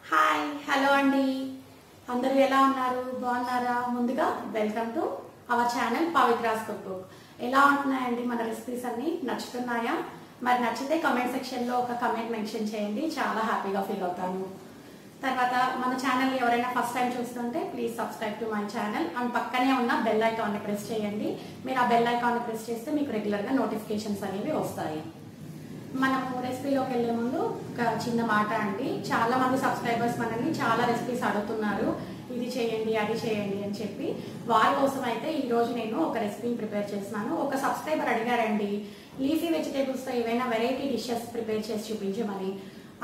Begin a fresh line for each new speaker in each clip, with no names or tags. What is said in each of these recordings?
Hi hello అండి, అందరూ ఎలా ఉన్నారు? బాగున్నారా? ముందుగా welcome to our channel Pavitra's cookbook. ఎలా ఉంటున్నాయండి మన రెసిపీస్ అన్ని? నచ్చుతున్నాయా? మరి నచ్చితే కామెంట్ సెక్షన్లో ఒక కమెంట్ మెన్షన్ చేయండి, చాలా హ్యాపీగా ఫీల్ అవుతాను. తర్వాత మన ఛానల్ ఎవరైనా ఫస్ట్ టైం చూస్తుంటే please subscribe to my channel and పక్కనే ఉన్న బెల్ ఐకాన్ని ప్రెస్ చేయండి. మీరు ఆ బెల్ ఐకాన్ని ప్రెస్ చేస్తే మీకు రెగ్యులర్గా నోటిఫికేషన్స్ అనేవి వస్తాయి. మనము రెసిపీలోకి వెళ్ళే ముందు ఒక చిన్న మాట అండి. చాలా మంది సబ్స్క్రైబర్స్ మనల్ని చాలా రెసిపీస్ అడుగుతున్నారు, ఇది చేయండి అది చేయండి అని చెప్పి. వారి కోసం అయితే ఈరోజు నేను ఒక రెసిపీని ప్రిపేర్ చేస్తున్నాను. ఒక సబ్స్క్రైబర్ అడిగారండి, లీఫీ వెజిటేబుల్స్తో ఏవైనా వెరైటీ డిషెస్ ప్రిపేర్ చేసి చూపించమని.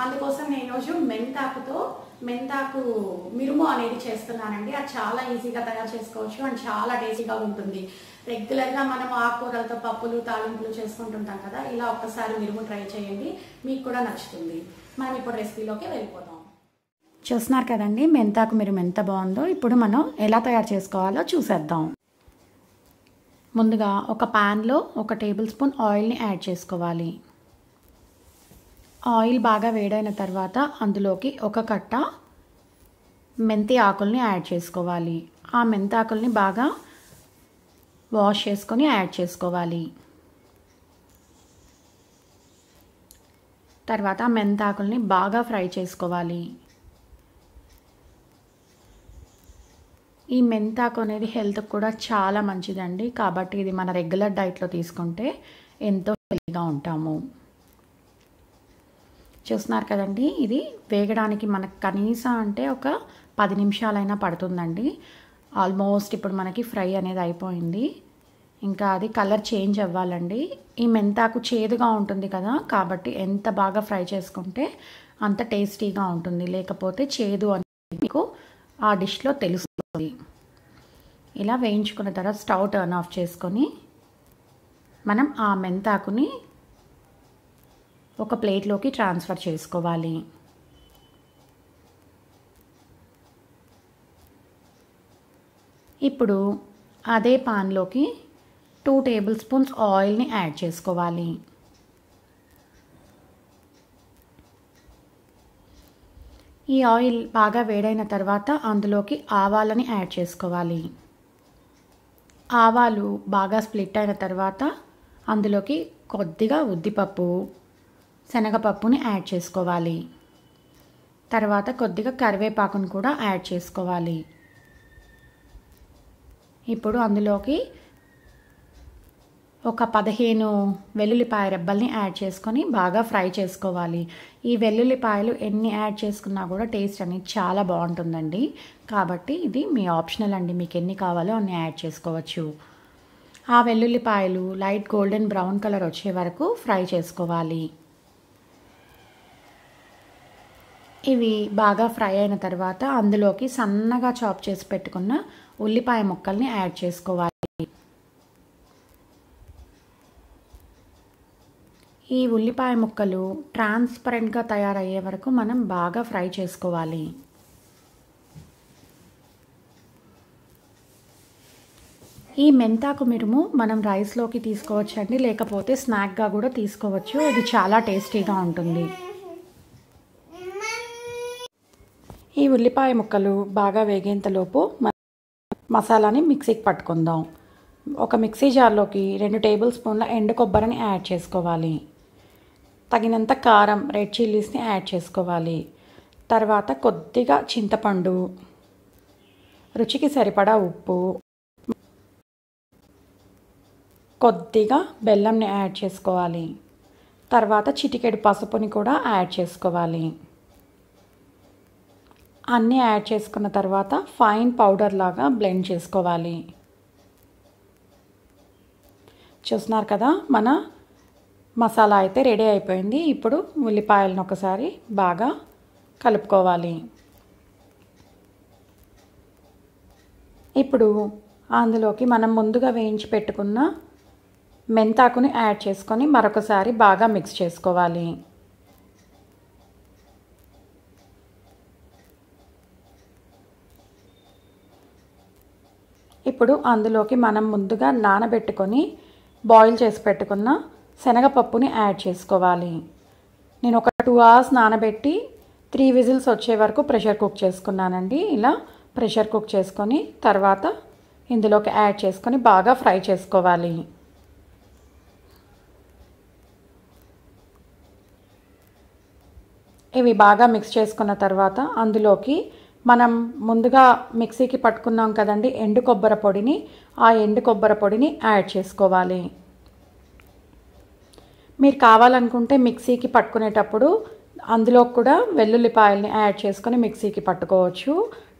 అందుకోసం నేను ఈరోజు menthaaku మిరుము అనేది చేస్తున్నానండి. అది చాలా ఈజీగా తయారు చేసుకోవచ్చు అండ్ చాలా టేస్టీగా ఉంటుంది. రెగ్యులర్గా మనం ఆకుకూరలతో పప్పులు తాలింపులు చేసుకుంటుంటాం కదా, ఇలా ఒక్కసారి మిరుము ట్రై చేయండి, మీకు కూడా నచ్చుతుంది. మనం ఇప్పుడు రెసిపీలోకి వెళ్ళిపోదాం. చూస్తున్నారు కదండి menthaaku మిరుము ఎంత బాగుందో. ఇప్పుడు మనం ఎలా తయారు చేసుకోవాలో చూసేద్దాం. ముందుగా ఒక ప్యాన్లో 1 టేబుల్ స్పూన్ ఆయిల్ని యాడ్ చేసుకోవాలి. ఆయిల్ బాగా వేడైన తర్వాత అందులోకి 1 కట్ట మెంతి ఆకుల్ని యాడ్ చేసుకోవాలి. ఆ మెంతి ఆకుల్ని బాగా వాష్ చేసుకొని యాడ్ చేసుకోవాలి. తర్వాత మెంతి ఆకుల్ని బాగా ఫ్రై చేసుకోవాలి. ఈ మెంతాకు అనేది హెల్త్కి కూడా చాలా మంచిదండి, కాబట్టి ఇది మన రెగ్యులర్ డైట్లో తీసుకుంటే ఎంతో హెల్తీగా ఉంటాము. చూస్తున్నారు కదండి, ఇది వేగడానికి మనకు కనీసం అంటే ఒక 10 నిమిషాలైనా పడుతుందండి. ఆల్మోస్ట్ ఇప్పుడు మనకి ఫ్రై అనేది అయిపోయింది. ఇంకా అది కలర్ చేంజ్ అవ్వాలండి. ఈ మెంతాకు చేదుగా ఉంటుంది కదా, కాబట్టి ఎంత బాగా ఫ్రై చేసుకుంటే అంత టేస్టీగా ఉంటుంది. లేకపోతే చేదు అనేది మీకు ఆ డిష్లో తెలుస్తుంది. ఇలా వేయించుకున్న తర్వాత స్టవ్ టర్న్ ఆఫ్ చేసుకొని మనం ఆ మెంతాకుని ఒక ప్లేట్లోకి ట్రాన్స్ఫర్ చేసుకోవాలి. ఇప్పుడు అదే పాన్లోకి 2 టేబుల్ స్పూన్స్ ఆయిల్ని యాడ్ చేసుకోవాలి. ఈ ఆయిల్ బాగా వేడైన తర్వాత అందులోకి ఆవాలని యాడ్ చేసుకోవాలి. ఆవాలు బాగా స్ప్లిట్ అయిన తర్వాత అందులోకి కొద్దిగా ఉద్దిపప్పు, శనగపప్పుని యాడ్ చేసుకోవాలి. తర్వాత కొద్దిగా కరివేపాకును కూడా యాడ్ చేసుకోవాలి. ఇప్పుడు అందులోకి ఒక 15 వెల్లుల్లిపాయ రెబ్బల్ని యాడ్ చేసుకొని బాగా ఫ్రై చేసుకోవాలి. ఈ వెల్లుల్లిపాయలు ఎన్ని యాడ్ చేసుకున్నా కూడా టేస్ట్ అనేది చాలా బాగుంటుందండి, కాబట్టి ఇది మీ ఆప్షనల్ అండి, మీకు ఎన్ని కావాలో అన్ని యాడ్ చేసుకోవచ్చు. ఆ వెల్లుల్లిపాయలు లైట్ గోల్డెన్ బ్రౌన్ కలర్ వచ్చే వరకు ఫ్రై చేసుకోవాలి. ఇవి బాగా ఫ్రై అయిన తర్వాత అందులోకి సన్నగా చాప్ చేసి పెట్టుకున్న ఉల్లిపాయ ముక్కల్ని యాడ్ చేసుకోవాలి. ఈ ఉల్లిపాయ ముక్కలు ట్రాన్స్పరెంట్గా తయారయ్యే వరకు మనం బాగా ఫ్రై చేసుకోవాలి. ఈ మెంతాకు మిరుము మనం రైస్లోకి తీసుకోవచ్చండి, లేకపోతే స్నాక్గా కూడా తీసుకోవచ్చు. ఇది చాలా టేస్టీగా ఉంటుంది. ఈ ఉల్లిపాయ ముక్కలు బాగా వేగేంతలోపు మసాలాని మిక్సీకి పట్టుకుందాం. ఒక మిక్సీ జార్లోకి 2 టేబుల్ స్పూన్ల ఎండు కొబ్బరిని యాడ్ చేసుకోవాలి. తగినంత కారం, రెడ్ చిల్లీస్ని యాడ్ చేసుకోవాలి. తర్వాత కొద్దిగా చింతపండు, రుచికి సరిపడా ఉప్పు, కొద్దిగా బెల్లంని యాడ్ చేసుకోవాలి. తర్వాత చిటికెడు పసుపుని కూడా యాడ్ చేసుకోవాలి. అన్నీ యాడ్ చేసుకున్న తర్వాత ఫైన్ పౌడర్ లాగా బ్లెండ్ చేసుకోవాలి. చూస్తున్నారు కదా, మన మసాలా అయితే రెడీ అయిపోయింది. ఇప్పుడు ఉల్లిపాయలను ఒకసారి బాగా కలుపుకోవాలి. ఇప్పుడు అందులోకి మనం ముందుగా వేయించి పెట్టుకున్న మెంతాకుని యాడ్ చేసుకొని మరొకసారి బాగా మిక్స్ చేసుకోవాలి. ఇప్పుడు అందులోకి మనం ముందుగా నానబెట్టుకొని బాయిల్ చేసి పెట్టుకున్న శనగపప్పుని యాడ్ చేసుకోవాలి. నేను ఒక 2 hours నానబెట్టి 3 విజిల్స్ వచ్చే వరకు ప్రెషర్ కుక్ చేసుకున్నానండి. ఇలా ప్రెషర్ కుక్ చేసుకొని తర్వాత ఇందులోకి యాడ్ చేసుకొని బాగా ఫ్రై చేసుకోవాలి. ఇవి బాగా మిక్స్ చేసుకున్న తర్వాత అందులోకి మనం ముందుగా మిక్సీకి పట్టుకున్నాం కదండి ఎండు కొబ్బరి పొడిని, ఆ ఎండు కొబ్బరి పొడిని యాడ్ చేసుకోవాలి. మీరు కావాలనుకుంటే మిక్సీకి పట్టుకునేటప్పుడు అందులో కూడా వెల్లుల్లిపాయల్ని యాడ్ చేసుకొని మిక్సీకి పట్టుకోవచ్చు.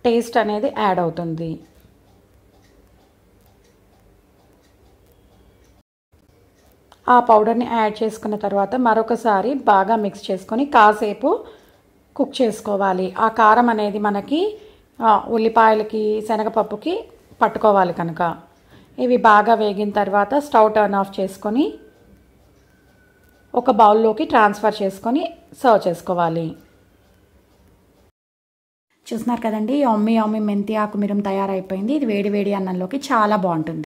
టేస్ట్ అనేది యాడ్ అవుతుంది. ఆ పౌడర్ని యాడ్ చేసుకున్న తర్వాత మరొకసారి బాగా మిక్స్ చేసుకొని కాసేపు కుక్ చేసుకోవాలి. ఆ కారం అనేది మనకి ఉల్లిపాయలకి శనగపప్పుకి పట్టుకోవాలి కనుక. ఇవి బాగా వేగిన తర్వాత స్టవ్ టర్న్ ఆఫ్ చేసుకొని ఒక బౌల్లోకి ట్రాన్స్ఫర్ చేసుకొని సర్వ్ చేసుకోవాలి. చూస్తున్నారు కదండి, యమ్మీ మెంతి ఆకు మిరుము తయారైపోయింది. ఇది వేడి వేడి అన్నంలోకి చాలా బాగుంటుంది.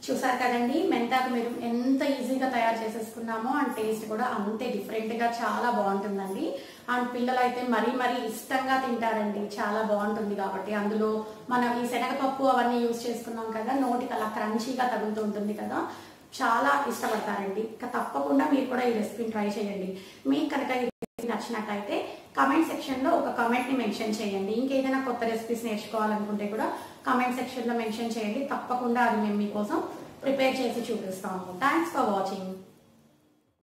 చూసారు కదండి, మెంతాకు మిరుము ఎంత ఈజీగా తయారు చేసేసుకున్నామో అండ్ టేస్ట్ కూడా అంతే డిఫరెంట్గా చాలా బాగుంటుందండి. అండ్ పిల్లలు అయితే మరీ ఇష్టంగా తింటారండి, చాలా బాగుంటుంది కాబట్టి. అందులో మనం ఈ శనగపప్పు అవన్నీ యూజ్ చేసుకున్నాం కదా, నోటికి అలా క్రంచీగా తగులుతూ ఉంటుంది కదా, చాలా ఇష్టపడతారండి. తప్పకుండా మీరు కూడా ఈ రెసిపీని ట్రై చేయండి. మీకు కనుక ఈ రెసిపీ నచ్చినట్లయితే కమెంట్ సెక్షన్లో ఒక కమెంట్ని మెన్షన్ చేయండి. ఇంకేదైనా కొత్త రెసిపీస్ నేర్చుకోవాలనుకుంటే కూడా కమెంట్ సెక్షన్లో మెన్షన్ చేయండి. తప్పకుండా అది మేము మీకోసం ప్రిపేర్ చేసి చూపిస్తాము. Thanks for watching.